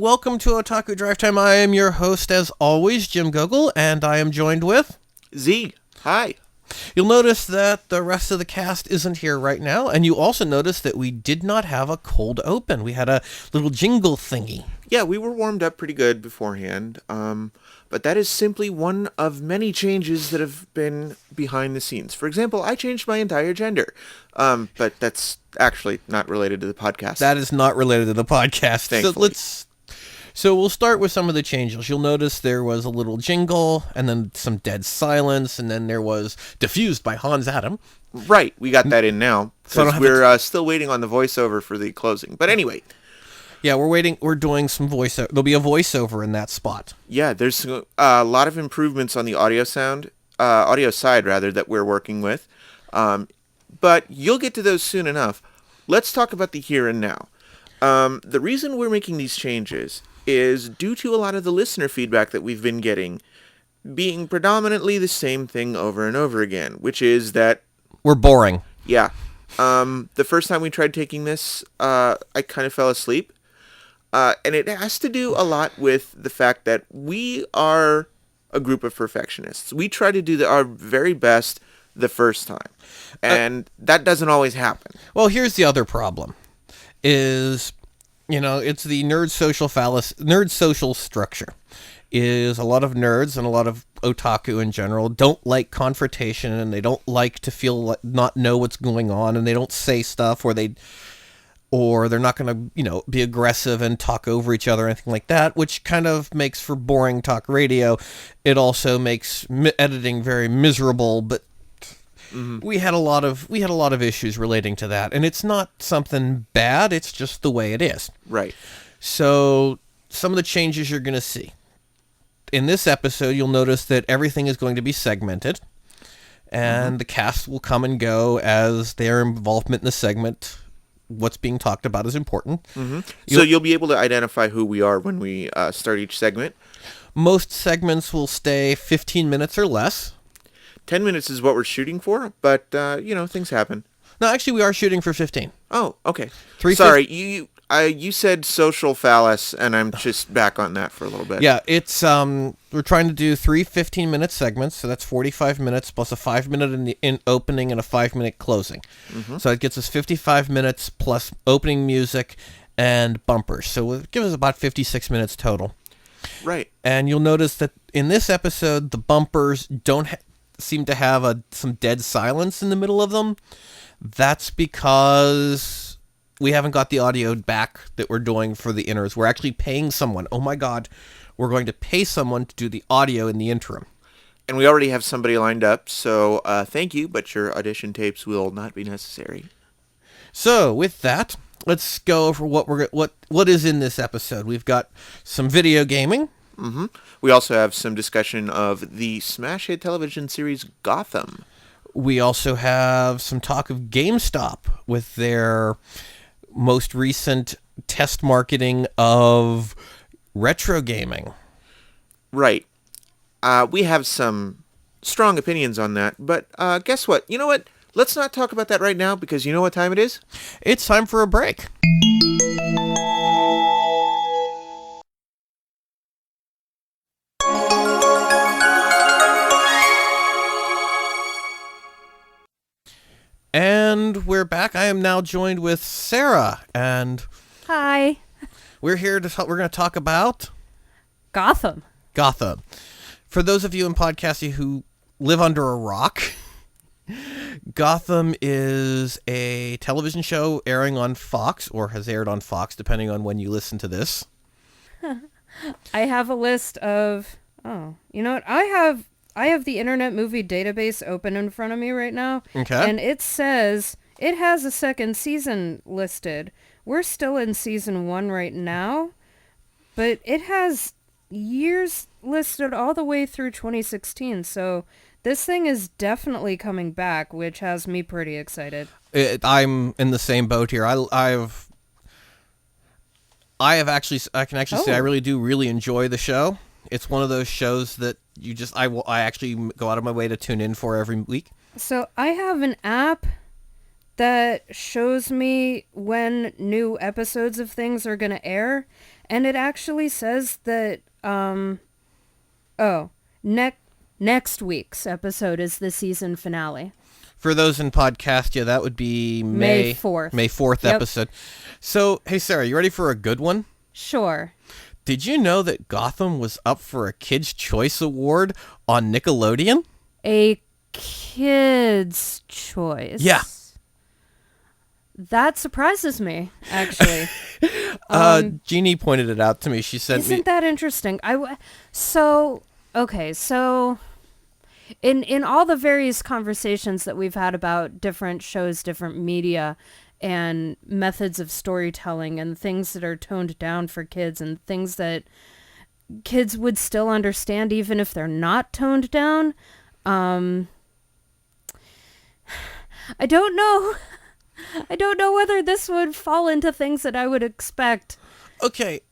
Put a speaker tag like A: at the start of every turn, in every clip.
A: welcome to Otaku Drive Time. I am your host, as always, Jim Gogol, and I am joined with...
B: Z. Hi.
A: You'll notice that the rest of the cast isn't here right now, and you also notice that we did not have a cold open. We had a little jingle thingy.
B: Yeah, we were warmed up pretty good beforehand, but that is simply one of many changes that have been behind the scenes. For example, I changed my entire gender, but that's actually not related to the podcast.
A: That is not related to the podcast.
B: Thankfully.
A: So we'll start with some of the changes. You'll notice there was a little jingle, and then some dead silence, and then there was Diffused by Hans Adam.
B: Right, we got that in now,
A: So I
B: because
A: don't
B: we're still waiting on the voiceover for the closing. But anyway,
A: Yeah, we're doing some voiceover. There'll be a voiceover in that spot.
B: yeah, there's a lot of improvements on the audio side that we're working with. But you'll get to those soon enough. Let's talk about the here and now. The reason we're making these changes is due to a lot of the listener feedback that we've been getting being predominantly the same thing over and over again, which is that...
A: We're boring.
B: Yeah. The first time we tried taking this, I kind of fell asleep. And it has to do a lot with the fact that we are a group of perfectionists. We try to do our very best the first time. And that doesn't always happen.
A: Well, here's the other problem. Is, it's the nerd social structure. Is a lot of nerds and a lot of otaku in general don't like confrontation, and they don't like to feel not know what's going on, and they don't say stuff, or they're not going to, be aggressive and talk over each other or anything like that, which kind of makes for boring talk radio. It also makes editing very miserable, but we had a lot of issues relating to that, and it's not something bad, it's just the way it is.
B: Right.
A: So some of the changes you're going to see. In this episode, you'll notice that everything is going to be segmented, and the cast will come and go as their involvement in the segment. What's being talked about is important.
B: So you'll be able to identify who we are when we start each segment.
A: Most segments will stay 15 minutes or less.
B: 10 minutes is what we're shooting for, but, things happen.
A: No, actually, we are shooting for 15.
B: Oh, okay.
A: 3:50
B: Sorry, you said social phallus, and I'm just back on that for a little bit.
A: Yeah, it's, we're trying to do 3 15-minute segments, so that's 45 minutes plus a 5-minute in opening and a 5-minute closing. So it gets us 55 minutes plus opening music and bumpers. So it gives us about 56 minutes total.
B: Right.
A: And you'll notice that in this episode, the bumpers don't seem to have some dead silence in the middle of them. That's because we haven't got the audio back that we're doing for the intros. We're actually paying someone. Oh my God. We're going to pay someone to do the audio in the interim.
B: And we already have somebody lined up, so thank you, but your audition tapes will not be necessary.
A: So with that, let's go over what is in this episode. We've got some video gaming.
B: We also have some discussion of the smash hit television series Gotham.
A: We also have some talk of GameStop with their most recent test marketing of retro gaming.
B: Right. We have some strong opinions on that, but guess what? You know what? Let's not talk about that right now, because you know what time it is?
A: It's time for a break. And we're back. I am now joined with Sarah, and
C: Hi.
A: we're here to we're going to talk about
C: Gotham.
A: Gotham. For those of you in podcasting who live under a rock, Gotham is a television show airing on Fox, or has aired on Fox, depending on when you listen to this.
C: I have a list of... Oh, you know what? I have the Internet Movie Database open in front of me right now.
A: Okay.
C: And it says it has a second season listed. We're still in season 1 right now, but it has years listed all the way through 2016. So this thing is definitely coming back, which has me pretty excited.
A: I'm in the same boat here. I can actually say I really do enjoy the show. It's one of those shows that I actually go out of my way to tune in for every week.
C: So I have an app that shows me when new episodes of things are going to air, And it actually says that, next week's episode is the season finale.
A: For those in podcast, yeah, that would be
C: May 4th.
A: May 4th
C: Yep.
A: episode. So, hey, Sarah, you ready for a good one?
C: Sure.
A: Did you know that Gotham was up for a Kids' Choice Award on Nickelodeon?
C: A kid's choice.
A: Yeah.
C: That surprises me, actually.
A: Jeannie pointed it out to me. She sent me...
C: Isn't that interesting? So in all the various conversations that we've had about different shows, different media, and methods of storytelling, and things that are toned down for kids, and things that kids would still understand even if they're not toned down, I don't know. I don't know whether this would fall into things that I would expect.
A: Okay.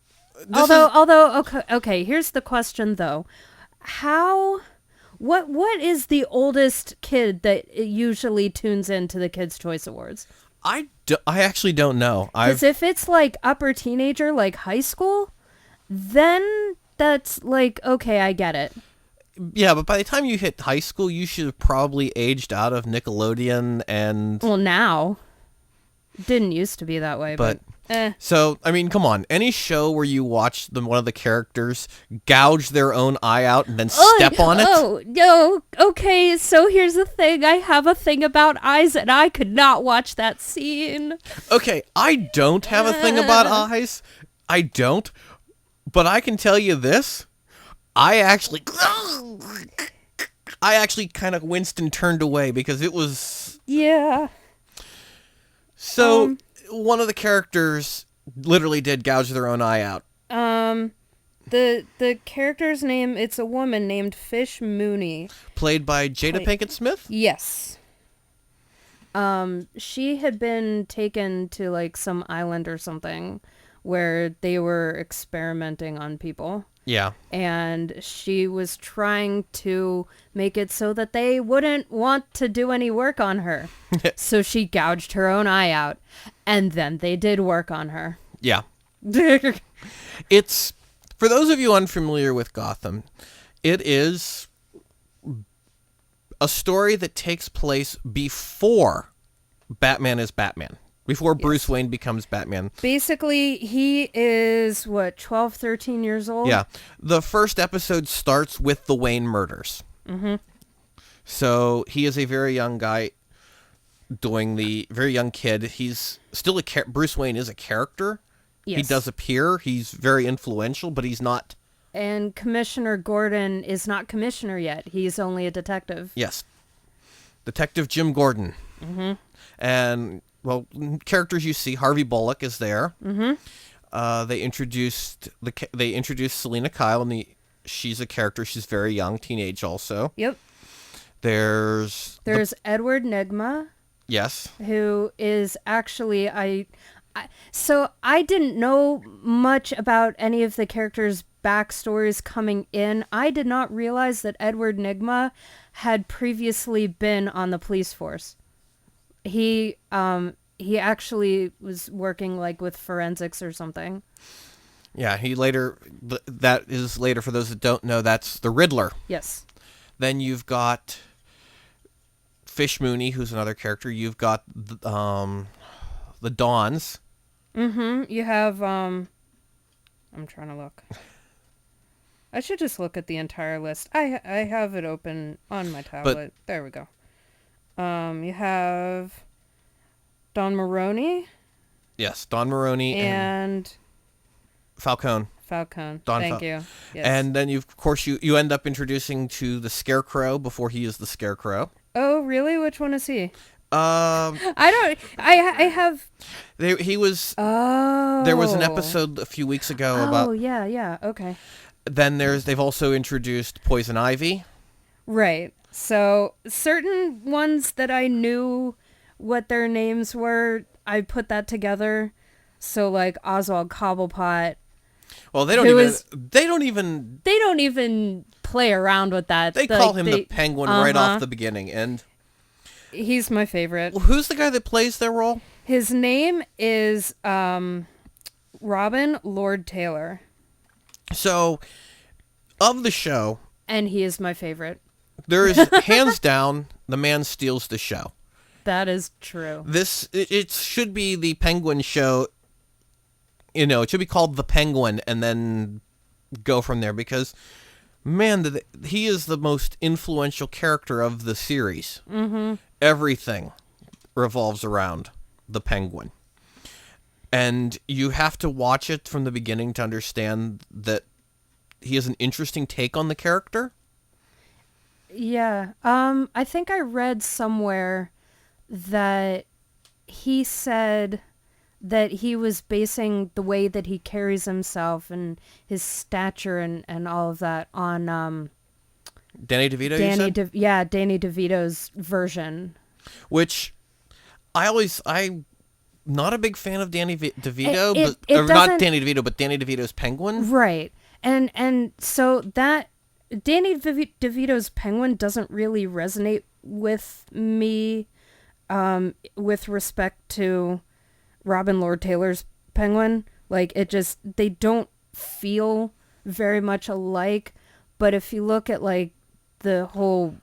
C: Although, okay, here's the question though. What is the oldest kid that usually tunes into the Kids' Choice Awards?
A: I actually don't know.
C: Because if it's like upper teenager, like high school, then that's like, okay, I get it.
A: Yeah, but by the time you hit high school, you should have probably aged out of Nickelodeon and...
C: Well, now. It didn't used to be that way, but
A: So, I mean, come on. Any show where you watch one of the characters gouge their own eye out and then step on it?
C: Oh, no. Okay, so here's the thing. I have a thing about eyes, and I could not watch that scene.
A: Okay, I don't have a thing about eyes. I don't. But I can tell you this. I actually kind of winced and turned away because it was...
C: Yeah.
A: So, one of the characters literally did gouge their own eye out.
C: The character's name, it's a woman named Fish Mooney.
A: Played by Jada Pinkett Smith?
C: Yes. She had been taken to like some island or something where they were experimenting on people.
A: Yeah.
C: And she was trying to make it so that they wouldn't want to do any work on her. So she gouged her own eye out. And then they did work on her.
A: Yeah. It's, for those of you unfamiliar with Gotham, it is a story that takes place before Batman is Batman. Before Bruce Wayne becomes Batman.
C: Basically, he is, 12, 13 years old?
A: Yeah. The first episode starts with the Wayne murders. Mm-hmm. So he is a very young guy very young kid. He's still Bruce Wayne is a character.
C: Yes.
A: He does appear. He's very influential, but he's not.
C: And Commissioner Gordon is not commissioner yet. He's only a detective.
A: Yes. Detective Jim Gordon.
C: Mm-hmm.
A: And... well, characters you see, Harvey Bullock is there. Mm-hmm. They introduced Selena Kyle, and she's a character. She's very young, teenage also.
C: Yep.
A: There's
C: Edward Nygma.
A: Yes.
C: Who is actually so I didn't know much about any of the characters' backstories coming in. I did not realize that Edward Nygma had previously been on the police force. He actually was working like with forensics or something.
A: Yeah, that is later for those that don't know, that's the Riddler.
C: Yes.
A: Then you've got Fish Mooney, who's another character. You've got the Dawns.
C: Mm-hmm. You have I'm trying to look. I should just look at the entire list. I have it open on my tablet. There we go. You have Don Maroney.
A: Yes, Don Maroney
C: and
A: Falcone.
C: Thank you. Yes.
A: And then you end up introducing to the Scarecrow before he is the Scarecrow.
C: Oh, really? Which one is he?
A: I
C: have.
A: He was.
C: Oh.
A: There was an episode a few weeks ago about.
C: Oh yeah. Okay.
A: Then they've also introduced Poison Ivy.
C: Right. So certain ones that I knew what their names were, I put that together. So like Oswald Cobblepot.
A: Well, they don't even
C: play around with that.
A: They call him the Penguin right off the beginning, and
C: he's my favorite.
A: Well, who's the guy that plays their role?
C: His name is Robin Lord Taylor.
A: So, of the show,
C: And he is my favorite.
A: there is hands down the man steals the show.
C: That is true.
A: It should be the Penguin show. It should be called The Penguin, and then go from there, because, man, he is the most influential character of the series. Mm-hmm. Everything revolves around the Penguin. And you have to watch it from the beginning to understand that he has an interesting take on the character.
C: Yeah. I think I read somewhere that he said that he was basing the way that he carries himself and his stature and all of that on
A: Danny DeVito, you said?
C: Danny DeVito's version.
A: Which I'm not a big fan of Danny DeVito,
C: It
A: not Danny DeVito, but Danny DeVito's Penguin.
C: Right. And so that Danny DeVito's Penguin doesn't really resonate with me with respect to Robin Lord Taylor's Penguin. Like, they don't feel very much alike. But if you look at, like, the whole...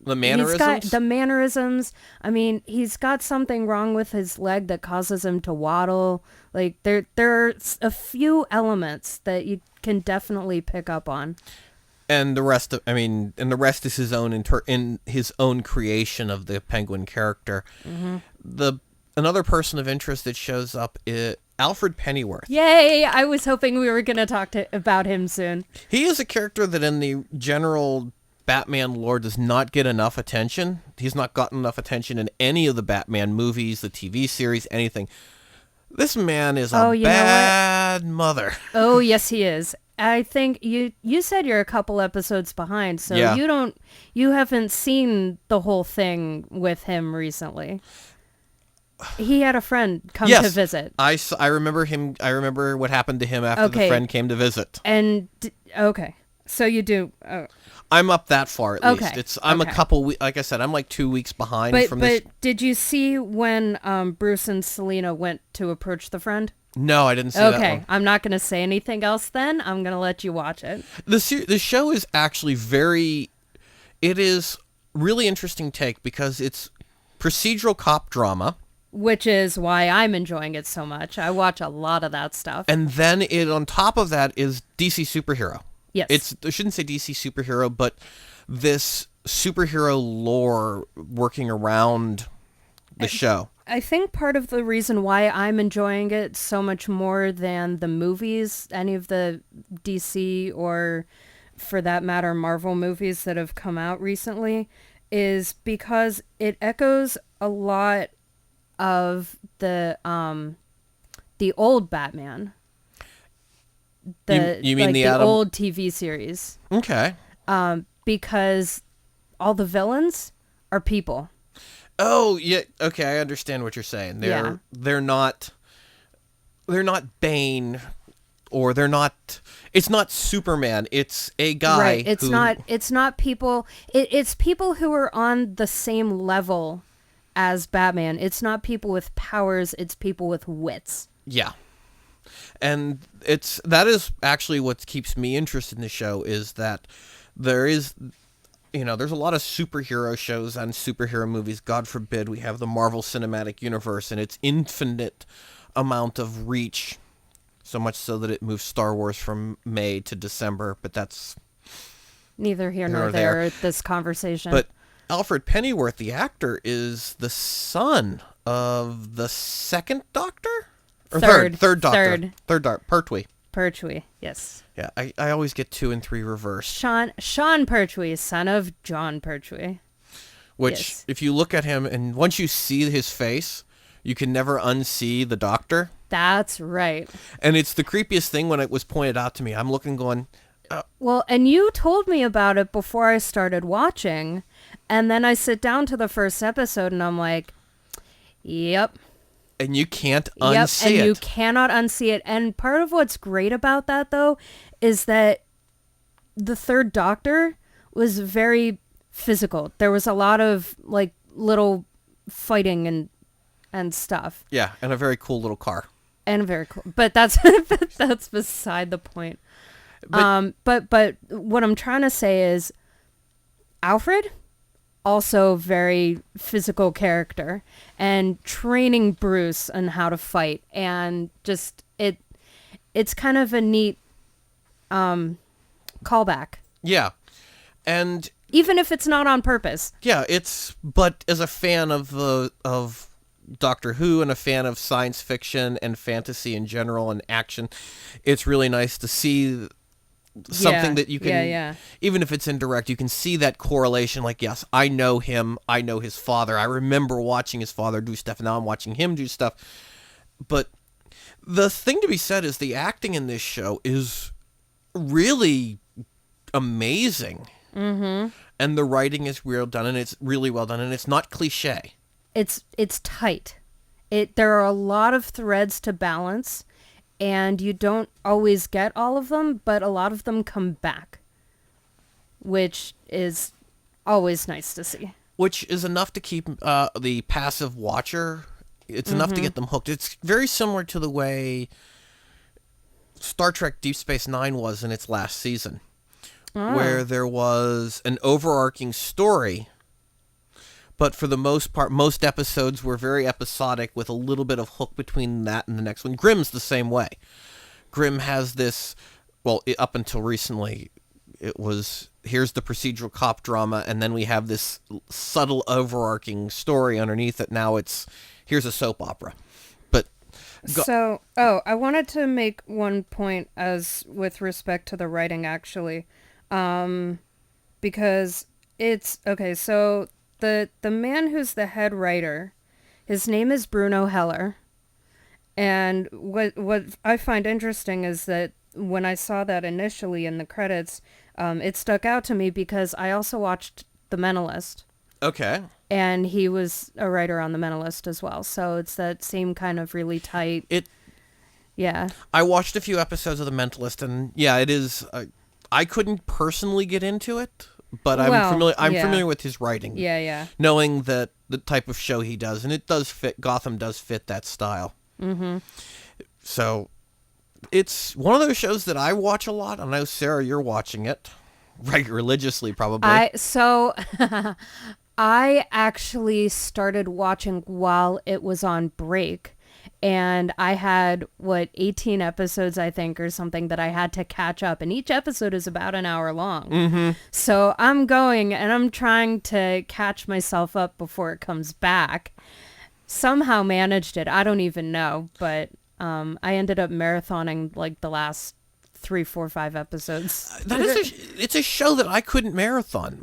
A: The mannerisms?
C: I mean, he's got something wrong with his leg that causes him to waddle. Like, there are a few elements that you can definitely pick up on.
A: And the rest is his own in his own creation of the Penguin character. Mm-hmm. Another person of interest that shows up is Alfred Pennyworth.
C: Yay! I was hoping we were going to talk about him soon.
A: He is a character that in the general Batman lore does not get enough attention. He's not gotten enough attention in any of the Batman movies, the TV series, anything. This man is a bad mother.
C: Oh, yes, he is. I think you said you're a couple episodes behind, so
A: yeah.
C: you haven't seen the whole thing with him recently. He had a friend come to visit.
A: I remember him. I remember what happened to him after the friend came to visit.
C: And so you do.
A: I'm up that far at least. I'm a couple weeks. Like I said, I'm like 2 weeks behind from this.
C: But did you see when Bruce and Selena went to approach the friend?
A: No, I didn't see that one.
C: Okay, I'm not going to say anything else then. I'm going to let you watch it.
A: The show is actually it is really interesting take because it's procedural cop drama.
C: Which is why I'm enjoying it so much. I watch a lot of that stuff.
A: And then on top of that is DC superhero.
C: Yes.
A: I shouldn't say DC superhero, but this superhero lore working around the show.
C: I think part of the reason why I'm enjoying it so much more than the movies, any of the DC or, for that matter, Marvel movies that have come out recently, is because it echoes a lot of the old Batman.
A: You mean the
C: old TV series?
A: Okay.
C: Because all the villains are people.
A: Oh yeah, okay, I understand what you're saying. They're not Bane, or they're not. It's not Superman. It's a guy.
C: Right. It's not people. It's people who are on the same level as Batman. It's not people with powers. It's people with wits.
A: Yeah. And that is actually what keeps me interested in the show, is that there's a lot of superhero shows and superhero movies. God forbid we have the Marvel Cinematic Universe and its infinite amount of reach, so much so that it moves Star Wars from May to December, but that's
C: neither here nor there at this conversation.
A: But Alfred Pennyworth, the actor, is the son of the second Doctor? Or third Doctor. Third Doctor.
C: Pertwee, yes.
A: Yeah, I always get 2 and 3 reversed.
C: Sean Pertwee, son of John Pertwee.
A: Which,
C: yes.
A: If you look at him, and once you see his face, you can never unsee the Doctor.
C: That's right.
A: And it's the creepiest thing when it was pointed out to me. I'm looking going...
C: Well, and you told me about it before I started watching, and then I sit down to the first episode, and I'm like, yep.
A: And you can't unsee it.
C: And you cannot unsee it. And part of what's great about that, though, is that the third Doctor was very physical. There was a lot of, little fighting and stuff.
A: Yeah, and a very cool little car.
C: And very cool. But that's that's beside the point. But what I'm trying to say is Alfred, also very physical character, and training Bruce on how to fight, and just it's kind of a neat callback.
A: Yeah. And
C: Even if it's not on purpose.
A: yeah, but as a fan of Doctor Who and a fan of science fiction and fantasy in general and action, it's really nice to see something that you can, even if it's indirect, you can see that correlation. Like, yes, I know him, I know his father, I remember watching his father do stuff, and now I'm watching him do stuff. But the thing to be said is the acting in this show is really amazing. Mm-hmm. And the writing is well done, and it's really well done, and it's not cliche.
C: It's tight. There are a lot of threads to balance, and you don't always get all of them, but a lot of them come back, which is always nice to see.
A: Which is enough to keep the passive watcher. It's enough to get them hooked. It's very similar to the way Star Trek Deep Space Nine was in its last season, where there was an overarching story, but for the most part, most episodes were very episodic with a little bit of hook between that and the next one. Grimm's the same way. Grimm has this, well, up until recently, it was, here's the procedural cop drama, and then we have this subtle overarching story underneath it. Now it's, here's a soap opera. But
C: I wanted to make one point as with respect to the writing, actually, because it's okay. So the man who's the head writer, his name is Bruno Heller, and what I find interesting is that when I saw that initially in the credits, it stuck out to me because I also watched The Mentalist.
A: Okay.
C: And he was a writer on The Mentalist as well. So it's that same kind of really tight. Yeah.
A: I watched a few episodes of The Mentalist, and yeah, it is. I couldn't personally get into it, but I'm familiar with his writing.
C: Yeah, yeah.
A: Knowing that the type of show he does, and it does fit. Gotham does fit that style. Mm-hmm. So it's one of those shows that I watch a lot. I know, Sarah, you're watching it religiously, probably.
C: I actually started watching while it was on break. And I had, 18 episodes, I think, or something that I had to catch up. And each episode is about an hour long. Mm-hmm. So I'm going and I'm trying to catch myself up before it comes back. Somehow managed it. I don't even know. But I ended up marathoning like the last 3, 4, 5 episodes.
A: It's a show that I couldn't marathon.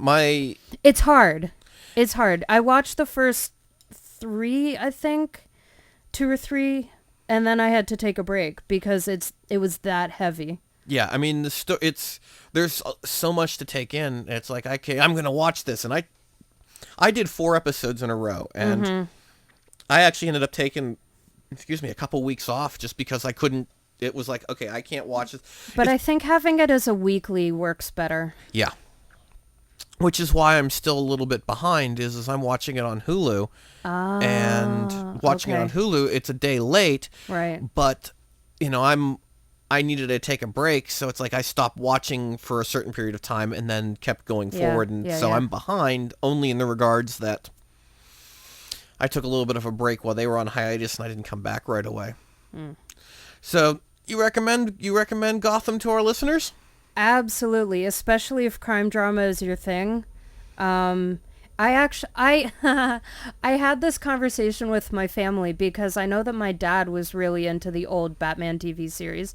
C: It's hard. It's hard. I watched the first 3, I think. 2 or 3, and then I had to take a break because it was that heavy.
A: Yeah, I mean there's so much to take in. It's like, okay, I'm gonna watch this, and I did 4 episodes in a row, and I actually ended up taking, a couple weeks off just because I couldn't. It was like, okay, I can't watch this.
C: But I think having it as a weekly works better.
A: Yeah. Which is why I'm still a little bit behind, is I'm watching it on Hulu. And watching it on Hulu, it's a day late.
C: Right.
A: But, I needed to take a break, so it's like I stopped watching for a certain period of time and then kept going forward. And I'm behind only in the regards that I took a little bit of a break while they were on hiatus and I didn't come back right away. Mm. So you recommend Gotham to our listeners?
C: Absolutely, especially if crime drama is your thing. I had this conversation with my family because I know that my dad was really into the old Batman TV series,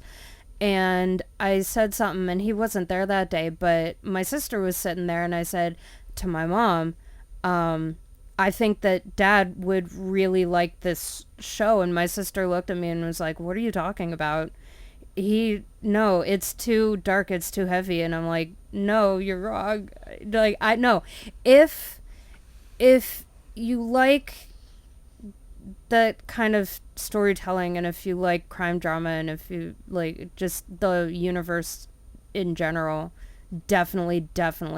C: and I said something and he wasn't there that day, but my sister was sitting there and I said to my mom, I think that Dad would really like this show, and my sister looked at me and was like, what are you talking about? No, it's too dark, it's too heavy. And I'm like, no, you're wrong. Like, I know. If you like that kind of storytelling, and if you like crime drama, and if you like just the universe in general, definitely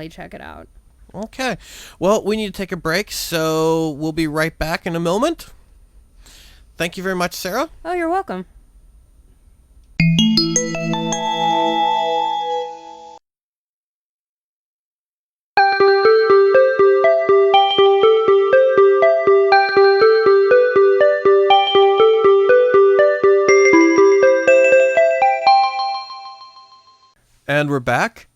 C: check it out.
A: Okay. Well, we need to take a break, so we'll be right back in a moment. Thank you very much, Sarah.
C: Oh, you're welcome.
A: And we're back,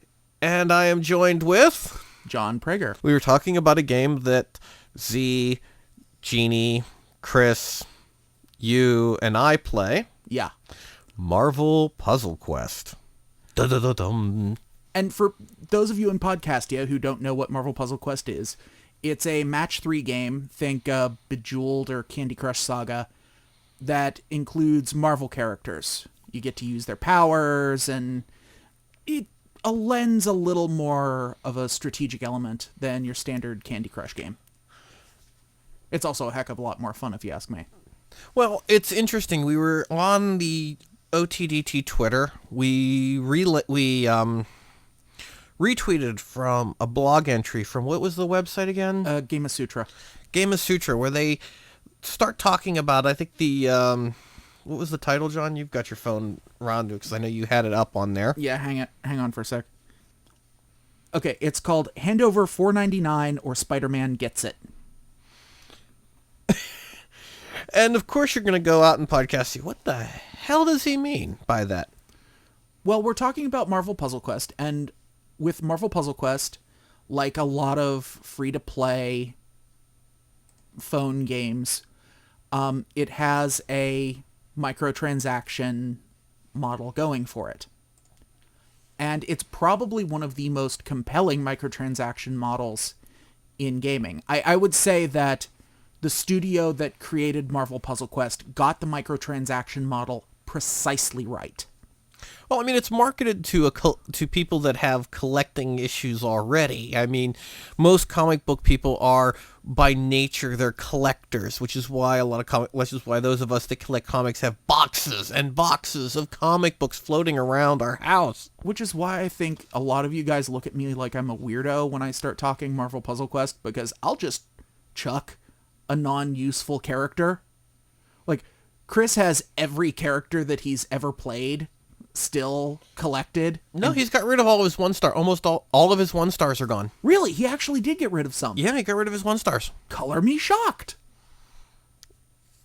A: and I am joined with
D: John Prager.
A: We were talking about a game that Z, Jeannie, Chris, you, and I play.
D: Yeah.
A: Marvel Puzzle Quest. Da-da-da-dum.
D: And for those of you in Podcastia who don't know what Marvel Puzzle Quest is, it's a match 3 game, think Bejeweled or Candy Crush Saga, that includes Marvel characters. You get to use their powers, and it lends a little more of a strategic element than your standard Candy Crush game. It's also a heck of a lot more fun, if you ask me.
A: Well, it's interesting. We were on the OTDT Twitter. We retweeted from a blog entry from, what was the website again?
D: Game of Sutra.
A: Game of Sutra, where they start talking about, I think the, what was the title, John? You've got your phone around because I know you had it up on there.
D: Yeah, hang on for a sec. Okay, it's called Hand Over $4.99 or Spider-Man Gets It.
A: And of course you're going to go out and podcast, see what the hell does he mean by that?
D: Well, we're talking about Marvel Puzzle Quest, and with Marvel Puzzle Quest, like a lot of free-to-play phone games, it has a microtransaction model going for it. And it's probably one of the most compelling microtransaction models in gaming. I would say that the studio that created Marvel Puzzle Quest got the microtransaction model precisely right.
A: Well, I mean, it's marketed to to people that have collecting issues already. I mean, most comic book people are, by nature, they're collectors, which is why which is why those of us that collect comics have boxes and boxes of comic books floating around our house.
D: Which is why I think a lot of you guys look at me like I'm a weirdo when I start talking Marvel Puzzle Quest, because I'll just chuck a non-useful character. Like, Chris has every character that he's ever played still collected.
A: No, he's got rid of all of his 1-star. Almost all of his 1-stars are gone.
D: Really? He actually did get rid of some?
A: Yeah, he got rid of his 1-stars.
D: Color me shocked.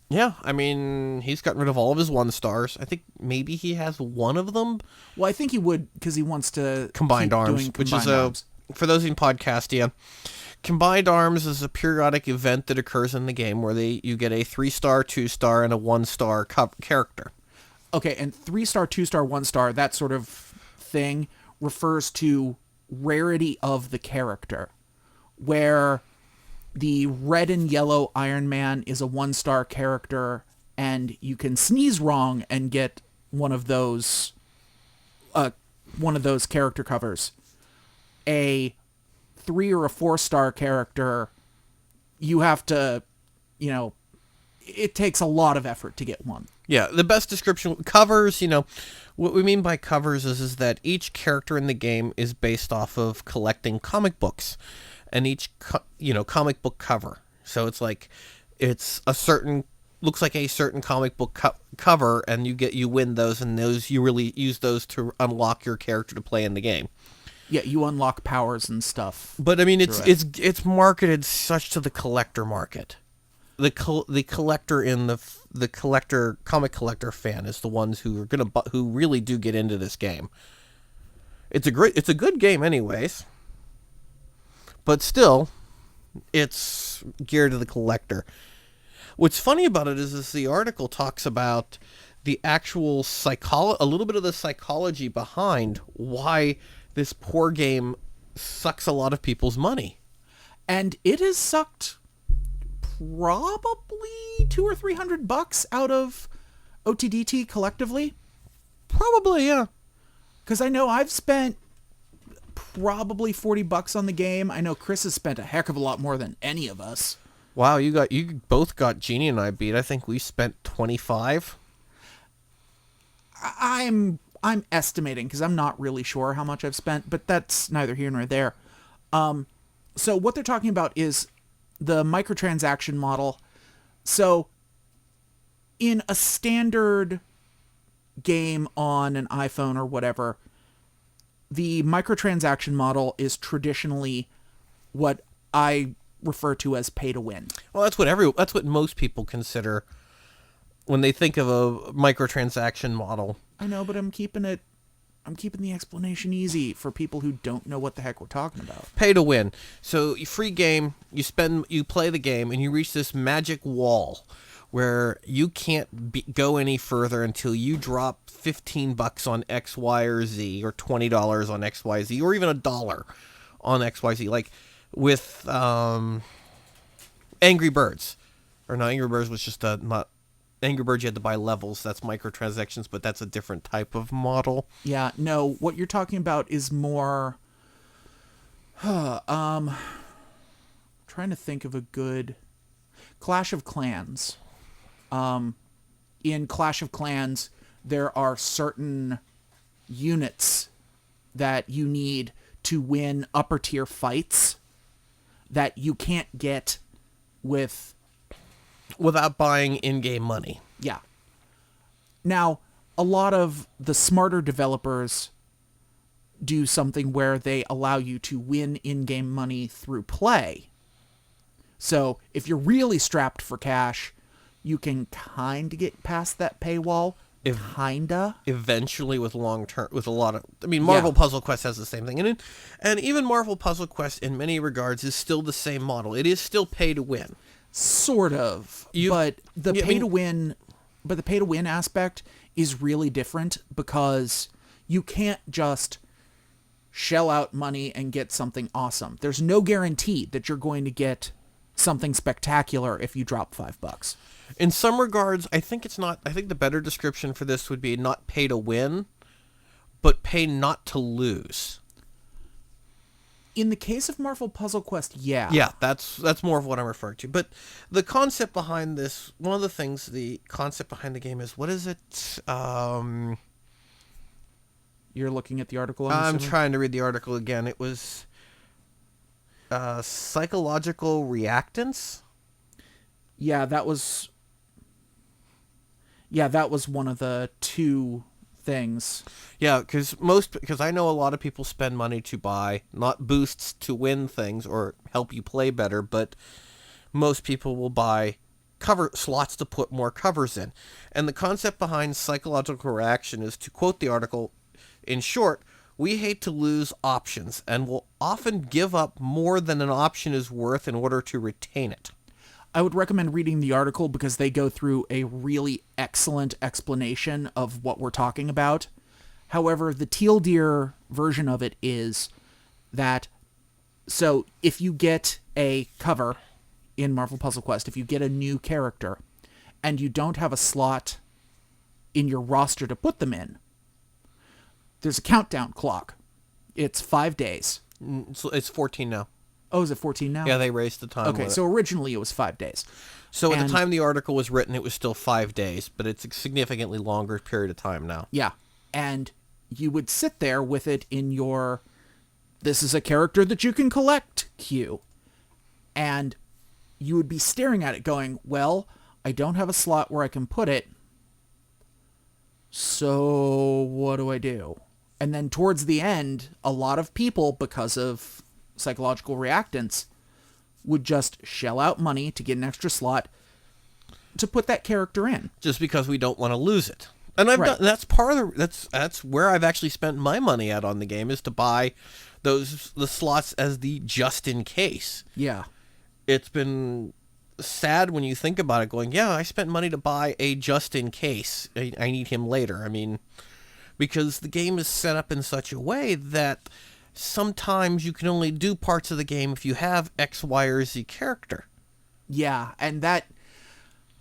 A: Yeah, I mean, he's gotten rid of all of his 1-stars. I think maybe he has one of them.
D: Well, I think he would, because he wants to
A: Combined
D: keep
A: Arms,
D: doing
A: which is
D: Combined Arms.
A: for those in Podcastia, Combined Arms is a periodic event that occurs in the game where you get a 3-star, 2-star, and a 1-star character.
D: Okay, and 3-star, 2-star, 1-star, that sort of thing refers to rarity of the character, where the red and yellow Iron Man is a 1-star character, and you can sneeze wrong and get one of those character covers. A 3 or a 4-star character, you have to, it takes a lot of effort to get one.
A: Yeah, the best description, covers, what we mean by covers is that each character in the game is based off of collecting comic books, and each, comic book cover. So it's like, looks like a certain comic book cover, and you win those, and you really use those to unlock your character to play in the game.
D: Yeah, you unlock powers and stuff.
A: But I mean, it's marketed such to the collector market. The collector in the comic collector fan is the ones who are who really do get into this game. It's a good game anyways, but still, it's geared to the collector. What's funny about it is the article talks about the actual a little bit of the psychology behind why this poor game sucks a lot of people's money,
D: and it has sucked probably $200 or $300 out of OTDT collectively.
A: Probably, yeah.
D: Because I know I've spent probably $40 on the game. I know Chris has spent a heck of a lot more than any of us.
A: Wow, you both got Jeannie and I beat. I think we spent 25.
D: I'm estimating because I'm not really sure how much I've spent, but that's neither here nor there. So what they're talking about is the microtransaction model. So in a standard game on an iPhone or whatever, the microtransaction model is traditionally what I refer to as pay to win.
A: Well, that's what most people consider when they think of a microtransaction model.
D: I know, but I'm keeping it I'm keeping the explanation easy for people who don't know what the heck we're talking about.
A: Pay to win. So free game, you play the game, and you reach this magic wall where you can't go any further until you drop $15 on X, Y, or Z, or $20 on X, Y, Z, or even $1 on X, Y, Z. Like with Angry Birds, or no, Angry Birds was just not. Angry Birds, you had to buy levels. That's microtransactions, but that's a different type of model.
D: Yeah, no, what you're talking about is more... trying to think of a good... Clash of Clans. In Clash of Clans, there are certain units that you need to win upper tier fights that you can't get
A: without buying in-game money.
D: Yeah. Now, a lot of the smarter developers do something where they allow you to win in-game money through play. So, if you're really strapped for cash, you can kind of get past that paywall. Kinda.
A: Eventually, with with a lot of, I mean, Marvel Puzzle Quest has the same thing, and even Marvel Puzzle Quest, in many regards, is still the same model. It is still pay to win.
D: Sort of, but the pay to win aspect is really different because you can't just shell out money and get something awesome. There's no guarantee that you're going to get something spectacular if you drop $5.
A: In some regards, I think the better description for this would be not pay to win, but pay not to lose.
D: In the case of Marvel Puzzle Quest, yeah.
A: Yeah, that's more of what I'm referring to. But the concept behind this, the concept behind the game is, what is it?
D: You're looking at the article?
A: I'm trying to read the article again. It was psychological reactance.
D: Yeah, that was one of the two things.
A: Yeah, because I know a lot of people spend money to buy not boosts to win things or help you play better, but most people will buy cover slots to put more covers in. And the concept behind psychological reaction is, to quote the article, in short, we hate to lose options and will often give up more than an option is worth in order to retain it.
D: I would recommend reading the article because they go through a really excellent explanation of what we're talking about. However, the teal deer version of it is that, so if you get a cover in Marvel Puzzle Quest, if you get a new character and you don't have a slot in your roster to put them in, there's a countdown clock. It's 5 days.
A: It's 14 now.
D: Oh, is it 14 now?
A: Yeah, they raised the time.
D: Okay, so originally it was 5 days.
A: So at the time the article was written, it was still 5 days, but it's a significantly longer period of time now.
D: Yeah, and you would sit there with it in your, this is a character that you can collect queue. And you would be staring at it going, well, I don't have a slot where I can put it, so what do I do? And then towards the end, a lot of people, because of psychological reactance, would just shell out money to get an extra slot to put that character in,
A: just because we don't want to lose it. And that's part of that's where I've actually spent my money at on the game, is to buy the slots as the just in case.
D: Yeah,
A: it's been sad when you think about it, going, yeah, I spent money to buy a just in case I need him later. I mean, because the game is set up in such a way that sometimes you can only do parts of the game if you have X, Y, or Z character.
D: Yeah, and that,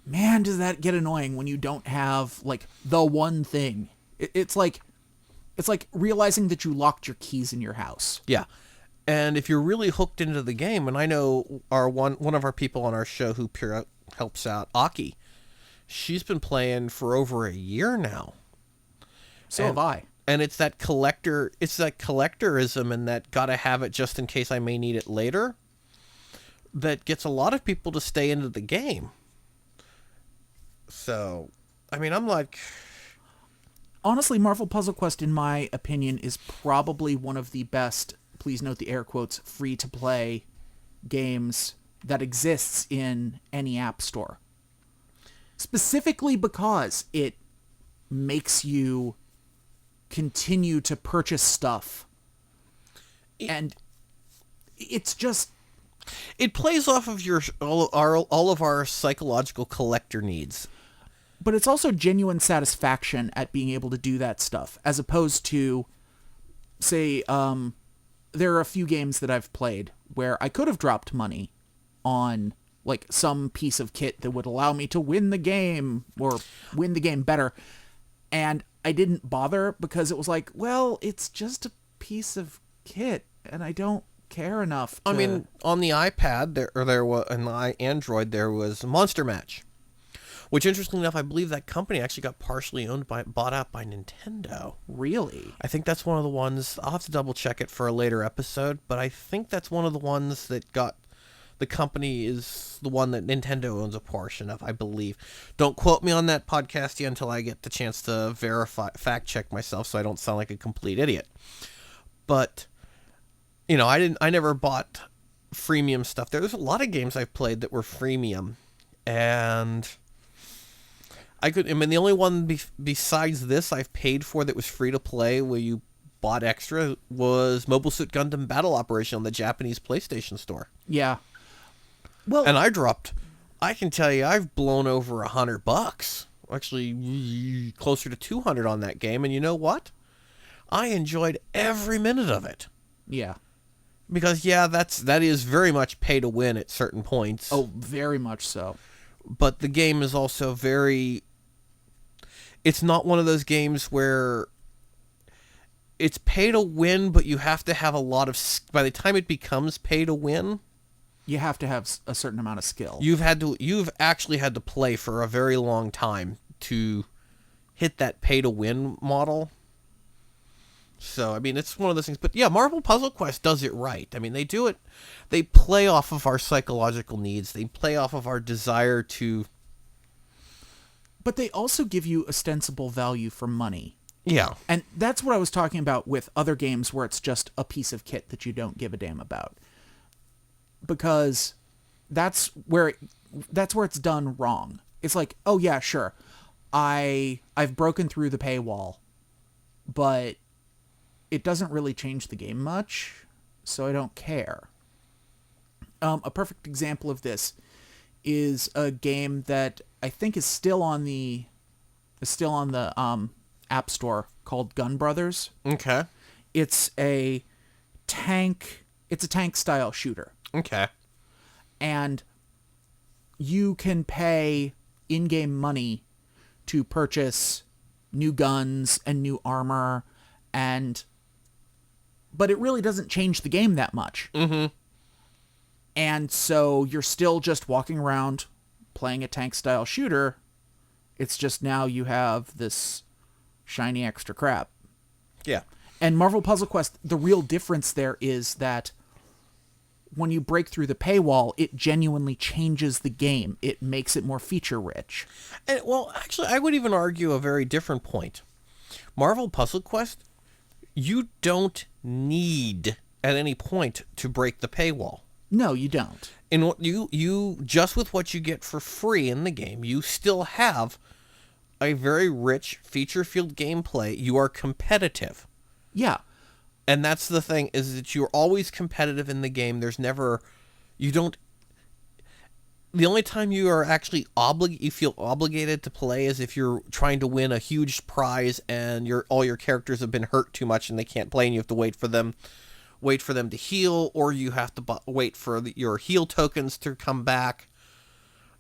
D: man, does that get annoying when you don't have, like, the one thing. It's like realizing that you locked your keys in your house.
A: Yeah. And if you're really hooked into the game, and I know one of our people on our show who helps out, Aki, she's been playing for over a year now.
D: So have I.
A: And it's that collectorism and that gotta have it just in case I may need it later that gets a lot of people to stay into the game. So, I mean, I'm like...
D: Honestly, Marvel Puzzle Quest, in my opinion, is probably one of the best, please note the air quotes, free-to-play games that exists in any app store. Specifically because it makes you continue to purchase stuff. And it's just...
A: It plays off of all of our psychological collector needs.
D: But it's also genuine satisfaction at being able to do that stuff, as opposed to, say, there are a few games that I've played where I could have dropped money on, like, some piece of kit that would allow me to win the game, or win the game better, and I didn't bother because it was like, well, it's just a piece of kit, and I don't care enough to...
A: I mean, on the iPad, there was, and the Android, there was Monster Match, which, interestingly enough, I believe that company actually got partially bought out by Nintendo.
D: Really?
A: I think that's one of the ones, I'll have to double check it for a later episode, but I think that's one of the ones that got, the company is the one that Nintendo owns a portion of, I believe. Don't quote me on that podcast yet until I get the chance to fact check myself so I don't sound like a complete idiot. But, you know, I never bought freemium stuff. There's a lot of games I've played that were freemium, and the only one besides this I've paid for that was free to play where you bought extra was Mobile Suit Gundam Battle Operation on the Japanese PlayStation Store.
D: Yeah. Well,
A: And I can tell you, I've blown over $100. Actually, closer to 200 on that game, and you know what? I enjoyed every minute of it.
D: yeah.
A: Because, yeah, that is very much pay to win at certain points.
D: Oh, very much so.
A: But the game is also very... It's not one of those games where it's pay to win, but you have to have a lot of... By the time it becomes pay to win,
D: You have to have a certain amount of skill.
A: you've actually had to play for a very long time to hit that pay to win model. So, I mean, it's one of those things. But yeah, Marvel Puzzle Quest does it right. I mean, they do it. They play off of our psychological needs. They play off of our desire to...
D: But they also give you ostensible value for money.
A: Yeah.
D: And that's what I was talking about with other games where it's just a piece of kit that you don't give a damn about. Because that's where it's done wrong. It's like, oh yeah, sure. I've broken through the paywall, but it doesn't really change the game much, so I don't care. A perfect example of this is a game that I think is still on the App Store called Gun Brothers.
A: Okay.
D: It's a tank style shooter.
A: Okay.
D: And you can pay in-game money to purchase new guns and new armor, but it really doesn't change the game that much.
A: Mm-hmm.
D: And so you're still just walking around playing a tank-style shooter. It's just now you have this shiny extra crap.
A: Yeah.
D: And Marvel Puzzle Quest, the real difference there is that when you break through the paywall, it genuinely changes the game. It makes it more feature-rich.
A: And, well, actually, I would even argue a very different point. Marvel Puzzle Quest, you don't need at any point to break the paywall.
D: No, you don't.
A: In what you just with what you get for free in the game, you still have a very rich feature-filled gameplay. You are competitive.
D: Yeah.
A: And that's the thing, is that you're always competitive in the game. There's never... The only time you are actually you feel obligated to play is if you're trying to win a huge prize and all your characters have been hurt too much and they can't play and you have to wait for them to heal, or you have to wait for your heal tokens to come back,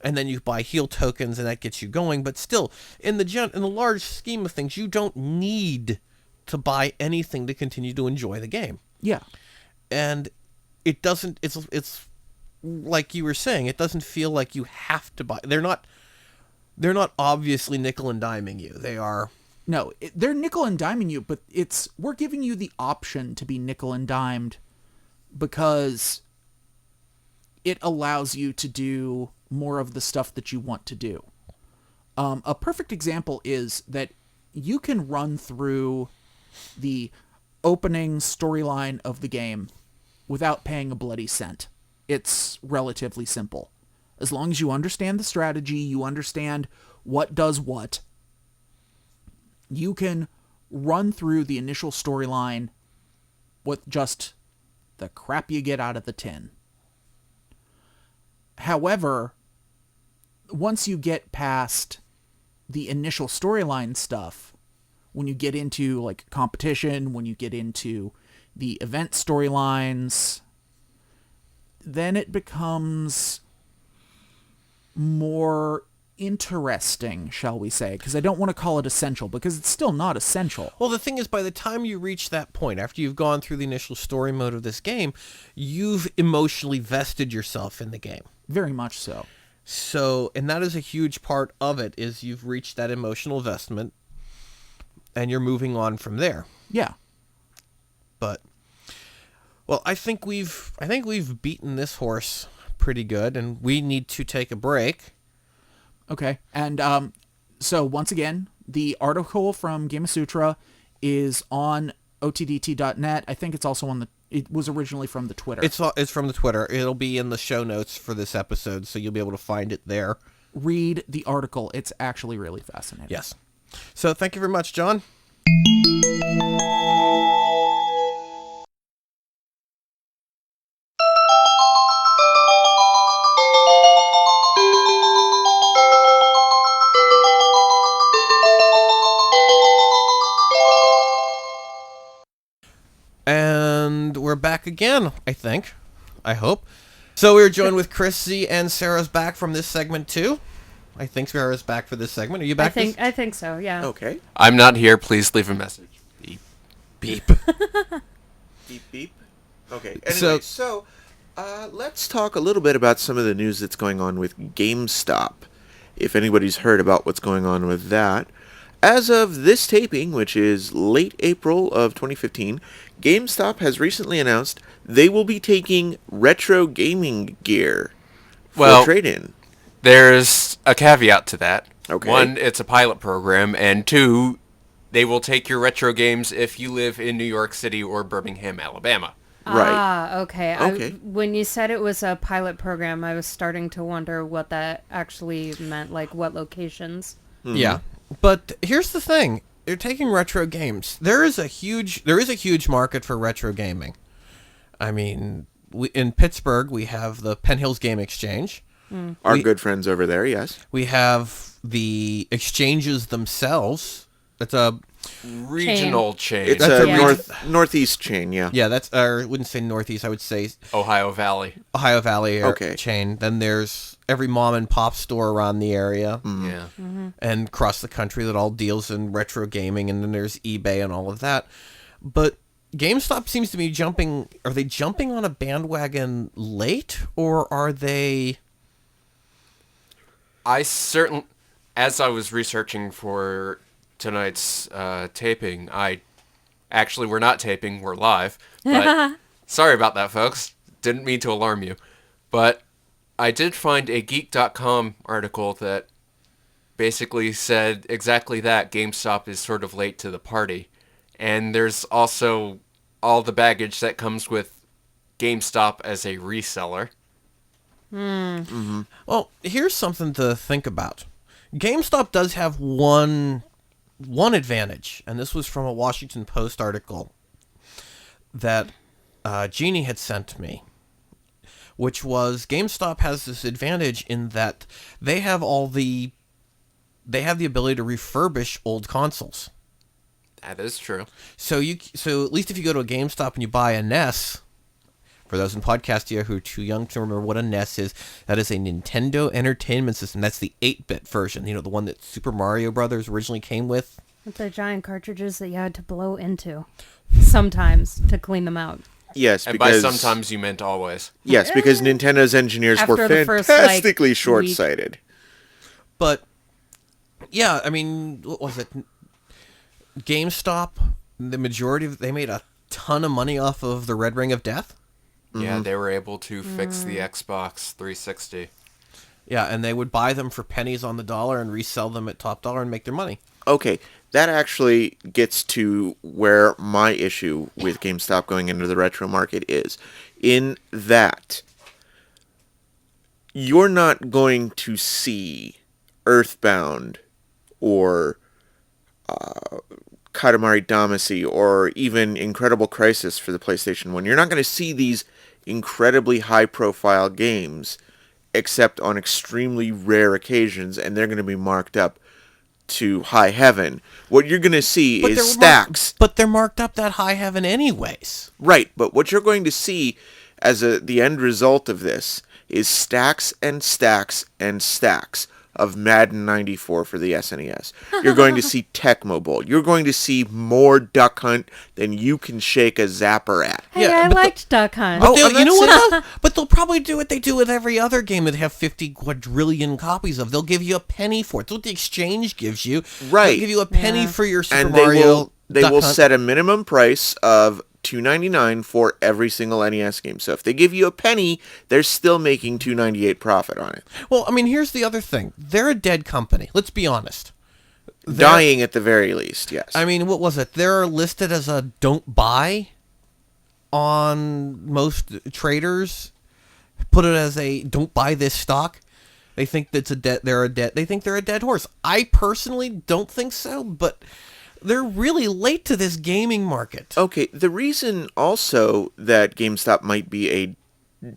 A: and then you buy heal tokens and that gets you going. But still, in the large scheme of things, you don't need to buy anything to continue to enjoy the game.
D: Yeah.
A: And it doesn't, it's like you were saying, it doesn't feel like you have to buy. They're not obviously nickel and diming you. They are...
D: No, they're nickel and diming you, but we're giving you the option to be nickel and dimed because it allows you to do more of the stuff that you want to do. A perfect example is that you can run through the opening storyline of the game without paying a bloody cent. It's relatively simple. As long as you understand the strategy, you understand what does what, you can run through the initial storyline with just the crap you get out of the tin. However, once you get past the initial storyline stuff, when you get into like competition, when you get into the event storylines, then it becomes more interesting, shall we say, because I don't want to call it essential, because it's still not essential.
A: Well, the thing is, by the time you reach that point, after you've gone through the initial story mode of this game, you've emotionally vested yourself in the game.
D: Very much so.
A: So, and that is a huge part of it, is you've reached that emotional investment, and you're moving on from there.
D: Yeah.
A: But, well, I think we've beaten this horse pretty good, and we need to take a break.
D: Okay. And so once again, the article from Gamasutra is on otdt.net. I think it's also on it was originally from the Twitter.
A: It's from the Twitter. It'll be in the show notes for this episode, so you'll be able to find it there.
D: Read the article. It's actually really fascinating.
A: Yes. So thank you very much, John. And we're back again, I think. I hope. So we're joined with Chrissy, and Sarah's back from this segment too. I think Sarah's back for this segment. Are you back?
C: I think so, yeah.
B: Okay.
E: I'm not here. Please leave a message. Beep.
A: Beep.
B: Beep, beep. Okay. Anyway, so let's talk a little bit about some of the news that's going on with GameStop. If anybody's heard about what's going on with that. As of this taping, which is late April of 2015, GameStop has recently announced they will be taking retro gaming gear for trade-in.
E: There's a caveat to that.
B: Okay.
E: One, it's a pilot program, and two, they will take your retro games if you live in New York City or Birmingham, Alabama.
B: Right.
C: Ah, okay.
B: Okay.
C: When you said it was a pilot program, I was starting to wonder what that actually meant, like what locations.
B: Mm-hmm.
A: Yeah. But here's the thing. They're taking retro games. There is a huge market for retro gaming. I mean, in Pittsburgh, we have the Penn Hills Game Exchange.
B: Our good friends over there, yes.
A: We have the exchanges themselves. That's a
E: Regional chain.
B: It's
A: That's
B: a northeast chain, yeah.
A: yeah. That's I wouldn't say Northeast. I would say
E: Ohio Valley.
A: Ohio Valley
B: Okay.
A: chain. Then there's every mom and pop store around the area
E: Yeah.
A: and across the country that all deals in retro gaming. And then there's eBay and all of that. But GameStop seems to be jumping. Are they jumping on a bandwagon late, or are they?
E: As I was researching for tonight's taping, we're not taping, we're live. But sorry about that, folks. Didn't mean to alarm you. But I did find a Geek.com article that basically said exactly that. GameStop is sort of late to the party. And there's also all the baggage that comes with GameStop as a reseller.
A: Well, here's something to think about. GameStop does have one advantage, and this was from a Washington Post article that Jeannie had sent me, which was GameStop has this advantage in that they have the ability to refurbish old consoles.
E: That is true.
A: So at least if you go to a GameStop and you buy a NES, for those in Podcastia who are too young to remember what a NES is, that is a Nintendo Entertainment System. That's the 8-bit version, the one that Super Mario Brothers originally came with.
C: With the giant cartridges that you had to blow into sometimes to clean them out.
B: Yes,
E: And
B: because
E: by sometimes you meant always.
B: yes, because Nintendo's engineers
C: After
B: were
C: the first,
B: fantastically
C: week.
B: short-sighted.
A: But, yeah, I mean, what was it? GameStop, the majority of they made a ton of money off of the Red Ring of Death.
E: Yeah, they were able to fix the Xbox 360.
A: Yeah, and they would buy them for pennies on the dollar and resell them at top dollar and make their money.
B: Okay, that actually gets to where my issue with GameStop going into the retro market is. In that, you're not going to see Earthbound or Katamari Damacy or even Incredible Crisis for the PlayStation 1. You're not going to see these incredibly high-profile games except on extremely rare occasions, and they're going to be marked up to high heaven. What you're going to see is stacks.
A: But they're marked up that high heaven anyways.
B: Right, but what you're going to see as the end result of this is stacks and stacks and stacks of Madden 94 for the SNES. You're going to see Tecmo Bowl. You're going to see more Duck Hunt than you can shake a zapper at.
C: Hey,
A: Yeah,
C: I
A: but
C: liked Duck Hunt.
A: But
B: Oh,
A: you know
B: that's
A: what? But they'll probably do what they do with every other game that they have 50 quadrillion copies of. They'll give you a penny for it. That's what the exchange gives you.
B: Right.
A: They'll give you a penny
C: Yeah.
A: for your Super
B: And
A: Mario.
B: they
A: Duck
B: will
A: Hunt.
B: set a minimum price of $2.99 for every single NES game. So if they give you a penny, they're still making $2.98 profit on it.
A: Well, I mean, here's the other thing. They're a dead company. Let's be honest.
B: Dying at the very least, yes.
A: I mean, what was it? They're listed as a don't buy on most traders. Put it as a don't buy this stock. They think that's a dead. They're a dead. They think they're a dead horse. I personally don't think so, but they're really late to this gaming market.
B: Okay, the reason also that GameStop might be a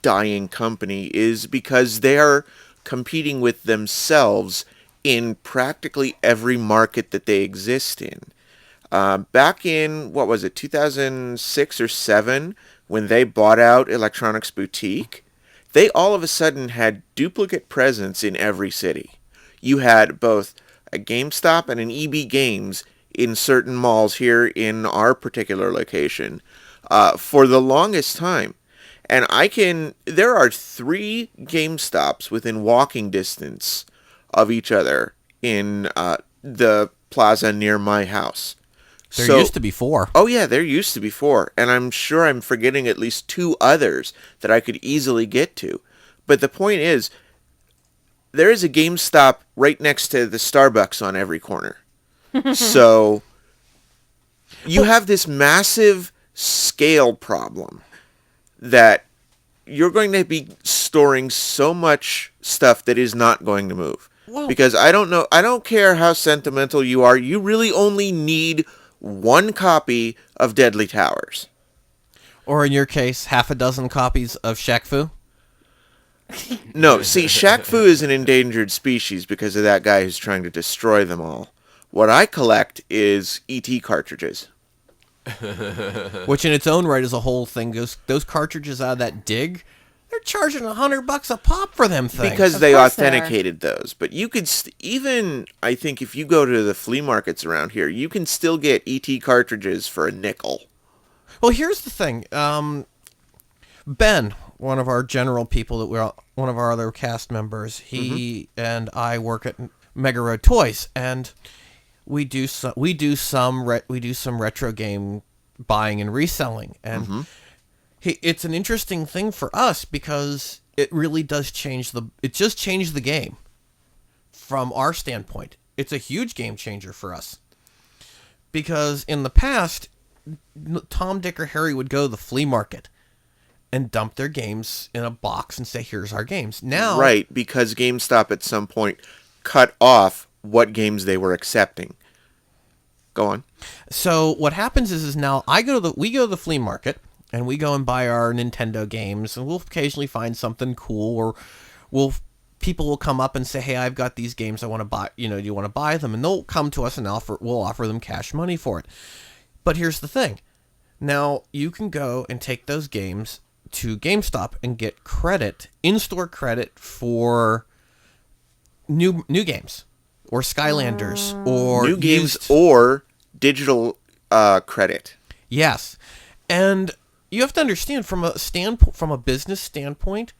B: dying company is because they are competing with themselves in practically every market that they exist in. Back in, 2006 or 7, when they bought out Electronics Boutique, they all of a sudden had duplicate presence in every city. You had both a GameStop and an EB Games in certain malls here in our particular location for the longest time. And there are 3 GameStops within walking distance of each other in the plaza near my house.
A: There used to be 4.
B: Oh yeah, there used to be 4, and I'm sure I'm forgetting at least 2 others that I could easily get to. But the point is, there is a GameStop right next to the Starbucks on every corner. So you have this massive scale problem that you're going to be storing so much stuff that is not going to move.
A: Well-
B: Because I don't care how sentimental you are, you really only need 1 copy of Deadly Towers.
A: Or in your case, half a dozen copies of Shaq Fu.
B: No, see, Shaq Fu is an endangered species because of that guy who's trying to destroy them all. What I collect is ET cartridges.
A: Which in its own right is a whole thing. Those cartridges out of that dig, they're charging $100 a pop for them things.
B: Because
C: Of
B: they
C: course they are.
B: authenticated those. But you could even, I think if you go to the flea markets around here, you can still get ET cartridges for a nickel.
A: Well, here's the thing. Ben, one of our general people one of our other cast members, he and I work at Mega Road Toys, and we do some retro game buying and reselling, and it's an interesting thing for us because it really does change it just changed the game from our standpoint. It's a huge game changer for us because in the past, Tom, Dick, or Harry would go to the flea market and dump their games in a box and say, here's our games. Now,
B: Right, because GameStop at some point cut off what games they were accepting. Go on.
A: so what happens is now we go to the flea market and we go and buy our Nintendo games, and we'll occasionally find something cool, or people will come up and say, hey, I've got these games I want to buy, do you want to buy them? And they'll come to us and we'll offer them cash money for it. But here's the thing. Now, you can go and take those games to GameStop and get credit, in-store credit for new games, or Skylanders, or
B: New games
A: used-
B: or digital credit.
A: Yes, and you have to understand from a business standpoint,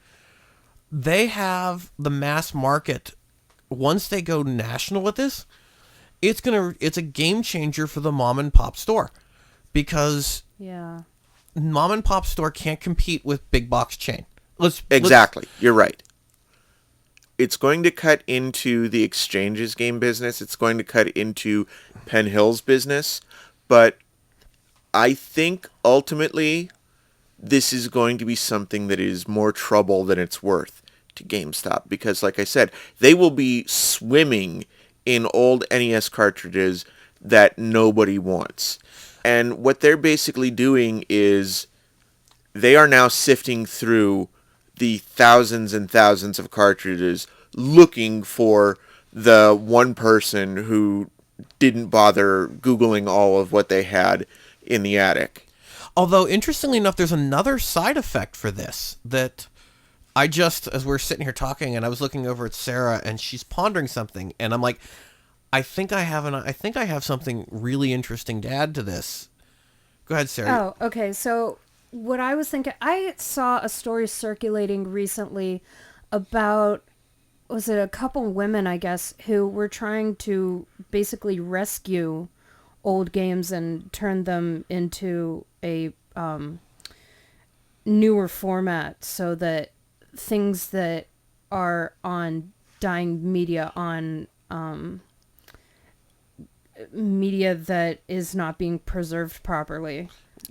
A: they have the mass market. Once they go national with this, it's a game changer for the mom and pop store, because
C: Yeah.
A: mom and pop store can't compete with big box chain.
B: Exactly. You're right. It's going to cut into the exchanges game business. It's going to cut into Penn Hill's business. But I think ultimately this is going to be something that is more trouble than it's worth to GameStop. Because like I said, they will be swimming in old NES cartridges that nobody wants. And what they're basically doing is they are now sifting through the thousands and thousands of cartridges looking for the one person who didn't bother Googling all of what they had in the attic.
A: Although, interestingly enough, there's another side effect for this that I just, as we're sitting here talking, and I was looking over at Sarah, and she's pondering something, and I'm like, I think I have something really interesting to add to this. Go ahead, Sarah.
C: Oh, okay. So what I was thinking, I saw a story circulating recently about, was it a couple women, I guess, who were trying to basically rescue old games and turn them into a newer format so that things that are on dying media, on media that is not being preserved properly.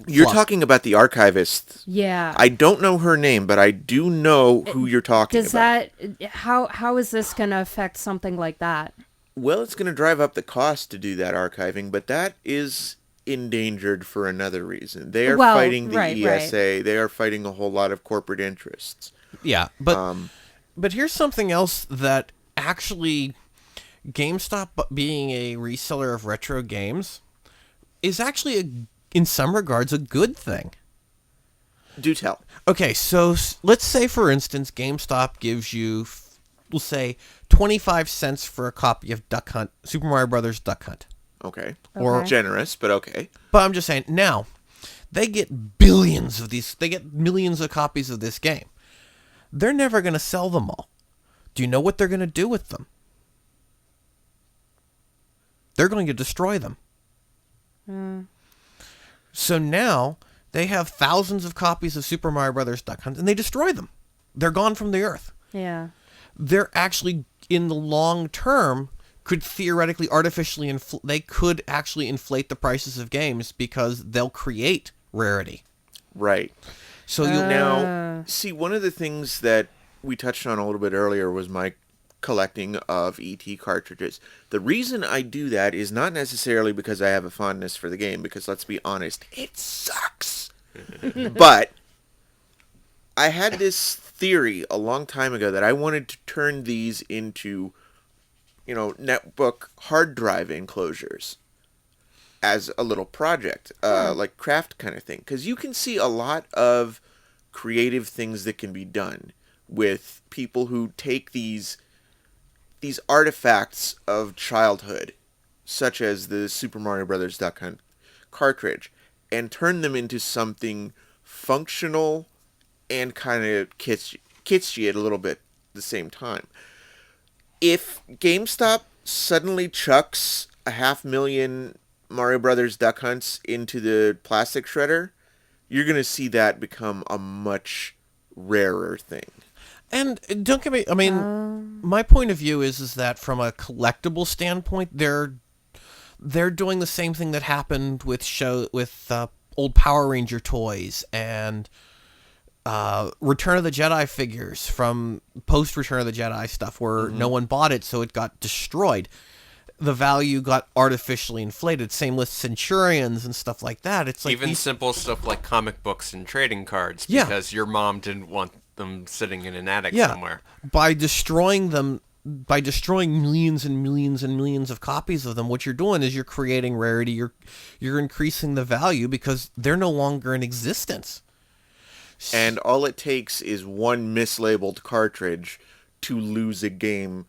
B: You're
A: Fluff.
B: talking about the archivist.
C: Yeah.
B: I don't know her name, but I do know who you're talking
C: Does
B: about.
C: that, how is this going to affect something like that?
B: Well, it's going to drive up the cost to do that archiving, but that is endangered for another reason. They are
C: Well,
B: fighting the
C: right.
B: ESA. They are fighting a whole lot of corporate interests.
A: Yeah, but here's something else that actually GameStop being a reseller of retro games is actually in some regards a good thing.
B: Do tell.
A: Okay, so let's say for instance GameStop gives you, we'll say 25 cents for a copy of Duck Hunt, Super Mario Brothers Duck Hunt.
B: Okay.
A: Or
B: Generous, but okay.
A: But I'm just saying, now, they get billions of these, they get millions of copies of this game. They're never going to sell them all. Do you know what they're going to do with them? They're going to destroy them. So now, they have thousands of copies of Super Mario Brothers Duck Hunt, and they destroy them. They're gone from the earth.
C: Yeah.
A: They're actually, in the long term, could theoretically artificially they could actually inflate the prices of games because they'll create rarity.
B: Right.
A: So you'll
B: Now, see, one of the things that we touched on a little bit earlier was my collecting of ET cartridges. The reason I do that is not necessarily because I have a fondness for the game, because let's be honest, it sucks. But I had this theory a long time ago that I wanted to turn these into, netbook hard drive enclosures as a little project, like craft kind of thing. Because you can see a lot of creative things that can be done with people who take these artifacts of childhood, such as the Super Mario Brothers Duck Hunt cartridge, and turn them into something functional and kind of kitschy at a little bit at the same time. If GameStop suddenly chucks 500,000 Mario Brothers Duck Hunts into the plastic shredder, you're going to see that become a much rarer thing.
A: And don't get me, I mean, my point of view is that from a collectible standpoint, they're doing the same thing that happened with old Power Ranger toys and Return of the Jedi figures from post Return of the Jedi stuff where no one bought it, so it got destroyed. The value got artificially inflated. Same with Centurions and stuff like that. It's like
E: even simple stuff like comic books and trading cards
A: Yeah.
E: because your mom didn't want them sitting in an attic
A: Yeah.
E: somewhere.
A: By destroying them, by destroying millions and millions and millions of copies of them, what you're doing is you're creating rarity. You're increasing the value because they're no longer in existence.
B: And all it takes is one mislabeled cartridge to lose a game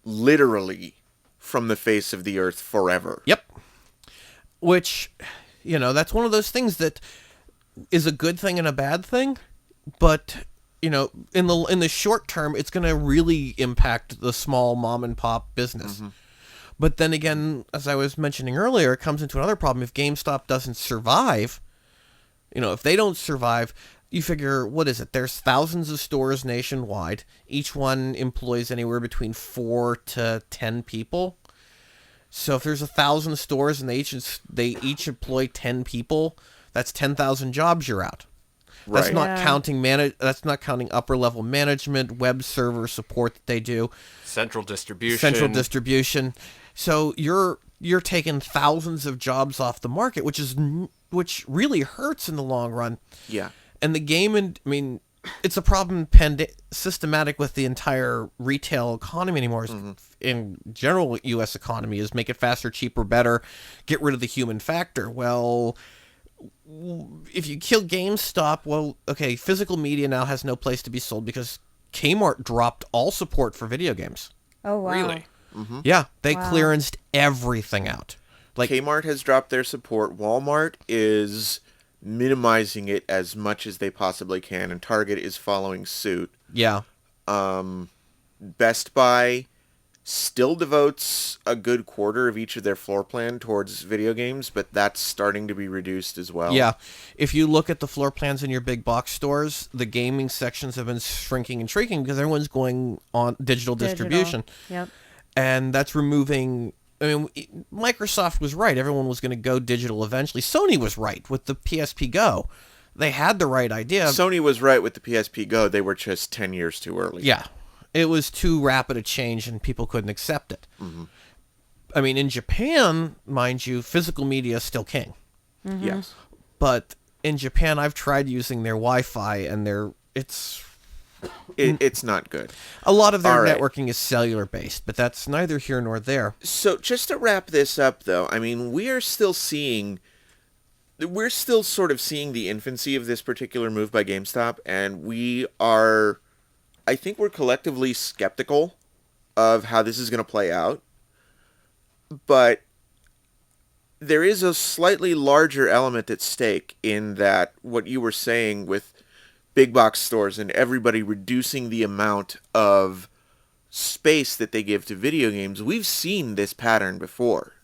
B: literally from the face of the earth forever.
A: Yep. Which, that's one of those things that is a good thing and a bad thing, but in the short term, it's going to really impact the small mom and pop business. But then again, as I was mentioning earlier, it comes into another problem. If GameStop doesn't survive, if they don't survive, you figure, what is it? There's thousands of stores nationwide. Each one employs anywhere between 4 to 10 people. So if there's 1,000 stores and they each employ 10 people, that's 10,000 jobs you're out. That's
B: Right.
A: not counting that's not counting upper level management, web server support that they do,
E: Central distribution.
A: So you're you're taking thousands of jobs off the market, which really hurts in the long run.
B: Yeah.
A: And the game, it's a problem systematic with the entire retail economy anymore. In general, U.S. economy is make it faster, cheaper, better, get rid of the human factor. Well, if you kill GameStop, well, okay, physical media now has no place to be sold because Kmart dropped all support for video games.
C: Oh, wow.
E: Really?
A: Yeah, they
C: Wow.
A: clearanced everything out. Like,
B: Kmart has dropped their support. Walmart is minimizing it as much as they possibly can, and Target is following suit.
A: yeah.
B: Best Buy still devotes a good quarter of each of their floor plan towards video games, but that's starting to be reduced as well.
A: Yeah, if you look at the floor plans in your big box stores, the gaming sections have been shrinking and shrinking because everyone's going on digital distribution.
C: Yep.
A: And that's removing... Microsoft was right. Everyone was going to go digital eventually. Sony was right with the PSP Go. They had the right idea.
B: Sony was right with the PSP Go. They were just 10 years too early.
A: Yeah. It was too rapid a change and people couldn't accept it. In Japan, mind you, physical media is still king.
B: Yes.
A: But in Japan, I've tried using their Wi-Fi and it's...
B: It's not good.
A: A lot of their
B: All right.
A: networking is cellular based, but that's neither here nor there.
B: So just to wrap this up, though, we're still sort of seeing the infancy of this particular move by GameStop, and I think we're collectively skeptical of how this is going to play out. But there is a slightly larger element at stake in that what you were saying with big box stores and everybody reducing the amount of space that they give to video games. We've seen this pattern before.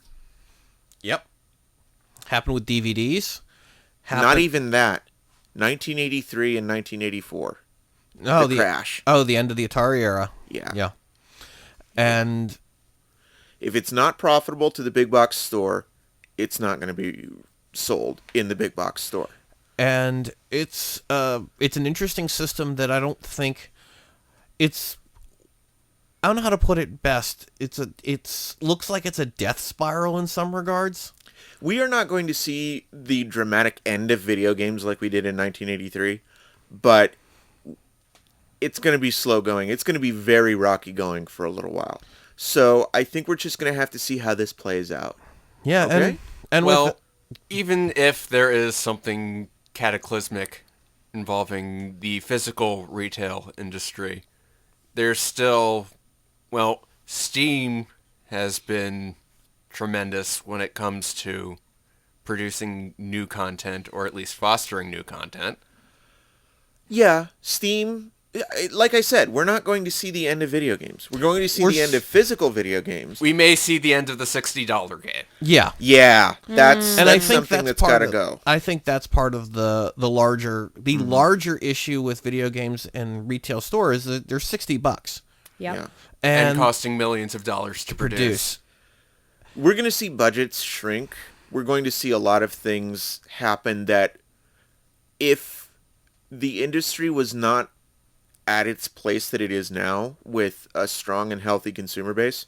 A: Yep. Happened with DVDs.
B: Not even that. 1983 and 1984.
A: Oh,
B: the crash.
A: Oh, the end of the Atari era.
B: Yeah.
A: Yeah. And
B: If it's not profitable to the big box store, it's not going to be sold in the big box store.
A: And it's an interesting system that I don't think I don't know how to put it best. It's looks like it's a death spiral in some regards.
B: We are not going to see the dramatic end of video games like we did in 1983, but it's going to be slow going. It's going to be very rocky going for a little while. So I think we're just going to have to see how this plays out.
A: Yeah,
B: Okay.
A: and
E: Well, even if there is something cataclysmic involving the physical retail industry, there's still, Steam has been tremendous when it comes to producing new content, or at least fostering new content.
B: Yeah, Steam, like I said, we're not going to see the end of video games. We're going to see
A: We're
B: the end of physical video games.
E: We may see the end of the $60 game.
A: yeah.
B: Yeah, that's
A: And I think
B: something
A: that's
B: that's got
A: part
B: to
A: of,
B: go.
A: I think that's part of the larger issue with video games and retail stores is that they're $60.
C: Yep.
B: Yeah.
E: And costing millions of dollars to produce.
B: We're going to see budgets shrink. We're going to see a lot of things happen that if the industry was not at its place that it is now with a strong and healthy consumer base,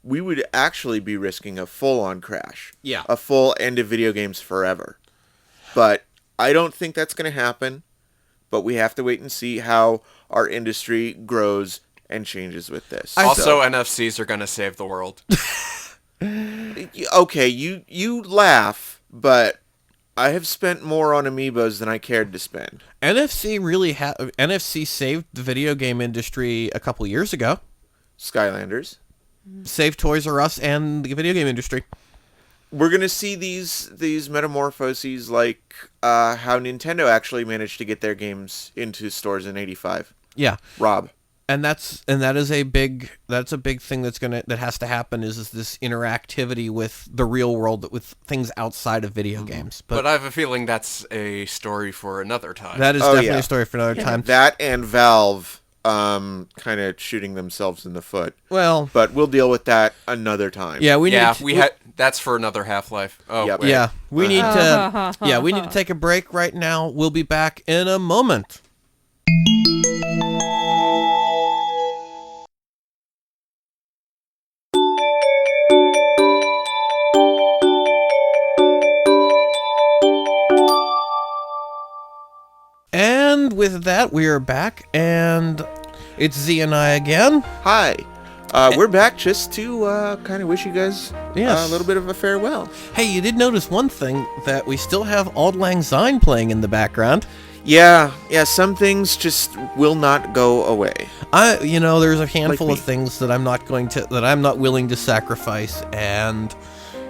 B: we would actually be risking a full-on crash.
A: Yeah.
B: A full end of video games forever. But I don't think that's going to happen. But we have to wait and see how our industry grows and changes with this.
E: Also, NFCs are going to save the world.
B: Okay, you laugh, but I have spent more on amiibos than I cared to spend.
A: NFC saved the video game industry a couple years ago.
B: Skylanders.
A: Saved Toys R Us and the video game industry.
B: We're going to see these metamorphoses like how Nintendo actually managed to get their games into stores in 85.
A: Yeah.
B: Rob.
A: And that is a big thing that has to happen is this interactivity with the real world, with things outside of video games.
E: But I have a feeling that's a story for another time.
A: That is definitely a story for another time.
B: That and Valve kind of shooting themselves in the foot.
A: Well,
B: But we'll deal with that another time.
A: yeah, we
E: that's for another Half-Life. Oh,
B: Yep.
E: wait.
A: Yeah, we need to take a break right now. We'll be back in a moment. And with that, we are back, and it's Z and I again.
B: Hi. We're back just to kind of wish you guys
A: Yes.
B: a little bit of a farewell.
A: Hey, you did notice one thing, that we still have Auld Lang Syne playing in the background.
B: Yeah, some things just will not go away.
A: There's a handful
B: me.
A: of things that I'm not willing to sacrifice, and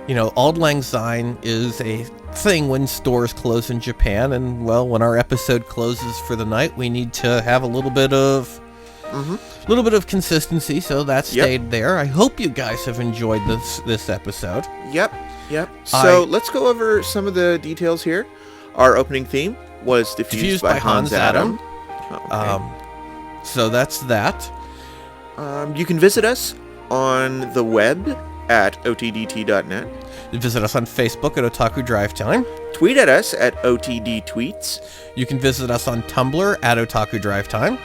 A: Auld Lang Syne is a thing when stores close in Japan, and well, when our episode closes for the night, we need to have a little bit of consistency, so that stayed there. I hope you guys have enjoyed this episode.
B: Yep. So let's go over some of the details here. Our opening theme was Diffused by Hans Adam. Okay.
A: So that's that.
B: You can visit us on the web at otdt.net.
A: Visit us on Facebook at Otaku Drive Time.
B: Tweet at us at OTDTweets.
A: You can visit us on Tumblr at Otaku Drive Time.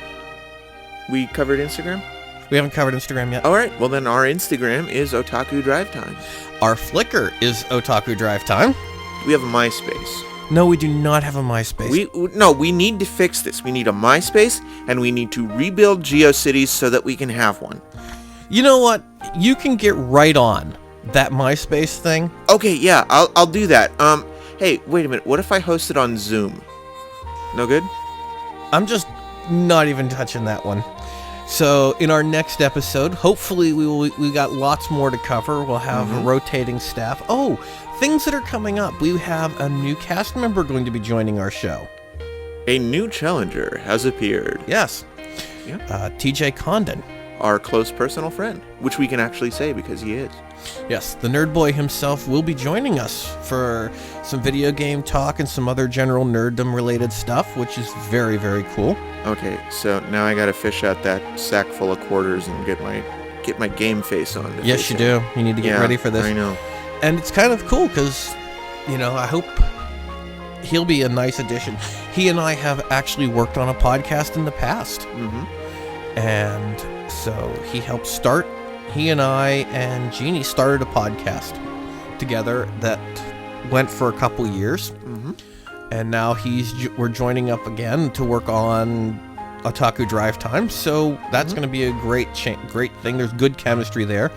B: We covered Instagram?
A: We haven't covered Instagram yet.
B: All right. Well, then our Instagram is Otaku Drive Time.
A: Our Flickr is Otaku Drive Time.
B: We have a MySpace.
A: No, we do not have a MySpace.
B: We need to fix this. We need a MySpace, and we need to rebuild GeoCities so that we can have one.
A: You know what? You can get right on that MySpace thing.
B: Okay, yeah, I'll do that. Hey, wait a minute. What if I host it on Zoom? No good?
A: I'm just not even touching that one. So in our next episode, hopefully we got lots more to cover. We'll have a rotating staff. Oh, things that are coming up. We have a new cast member going to be joining our show.
B: A new challenger has appeared.
A: Yes.
B: Yeah.
A: TJ Condon.
B: Our close personal friend, which we can actually say because he is.
A: Yes, the Nerd Boy himself will be joining us for some video game talk and some other general nerddom related stuff, which is very, very cool.
B: Okay, so now I gotta fish out that sack full of quarters and get my game face on.
A: Yes, you do. You need to get ready for this.
B: I know.
A: And it's kind of cool because, I hope he'll be a nice addition. He and I have actually worked on a podcast in the past. And so he helped start. He and I and Jeannie started a podcast together that went for a couple years. And now we're joining up again to work on Otaku Drive Time. So that's going to be a great thing. There's good chemistry there.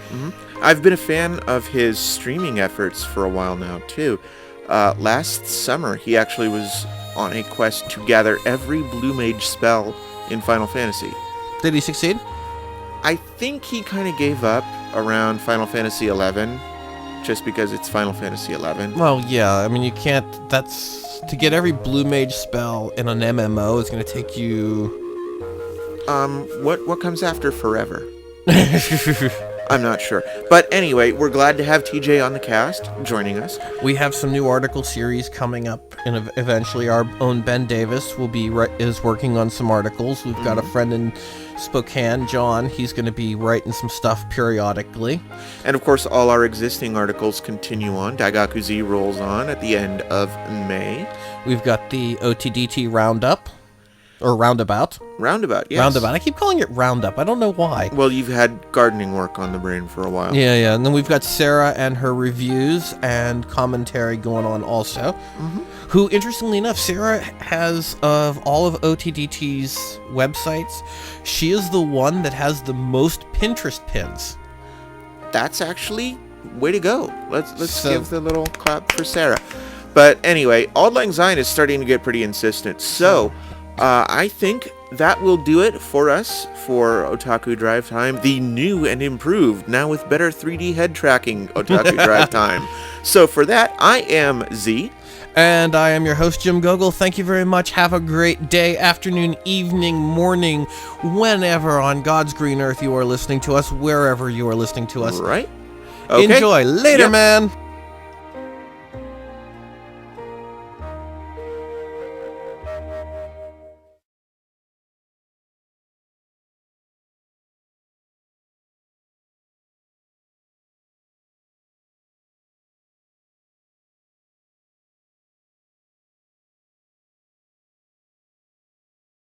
B: I've been a fan of his streaming efforts for a while now, too. Last summer, he actually was on a quest to gather every Blue Mage spell in Final Fantasy.
A: Did he succeed?
B: I think he kind of gave up around Final Fantasy 11, just because it's Final Fantasy 11.
A: Well, yeah. I mean, you can't... To get every Blue Mage spell in an MMO is going to take you...
B: What comes after Forever? I'm not sure. But anyway, we're glad to have TJ on the cast, joining us.
A: We have some new article series coming up, and eventually our own Ben Davis is working on some articles. We've got a friend in Spokane, John. He's going to be writing some stuff periodically.
B: And of course, all our existing articles continue on. Daigaku Z rolls on at the end of May.
A: We've got the OTDT Roundup. Or Roundabout.
B: Roundabout, yes.
A: Roundabout. I keep calling it Roundup. I don't know why.
B: Well, you've had gardening work on the brain for a while.
A: Yeah. And then we've got Sarah and her reviews and commentary going on also. Who, interestingly enough, Sarah has, of all of OTDT's websites, she is the one that has the most Pinterest pins.
B: That's actually way to go. Let's give the little clap for Sarah. But anyway, Auld Lang Syne is starting to get pretty insistent. So... I think that will do it for us for Otaku Drive Time, the new and improved, now with better 3D head tracking Otaku Drive Time. So for that, I am Z.
A: And I am your host, Jim Gogol. Thank you very much. Have a great day, afternoon, evening, morning, whenever on God's green earth you are listening to us, wherever you are listening to us.
B: Right. Okay.
A: Enjoy. Later, man.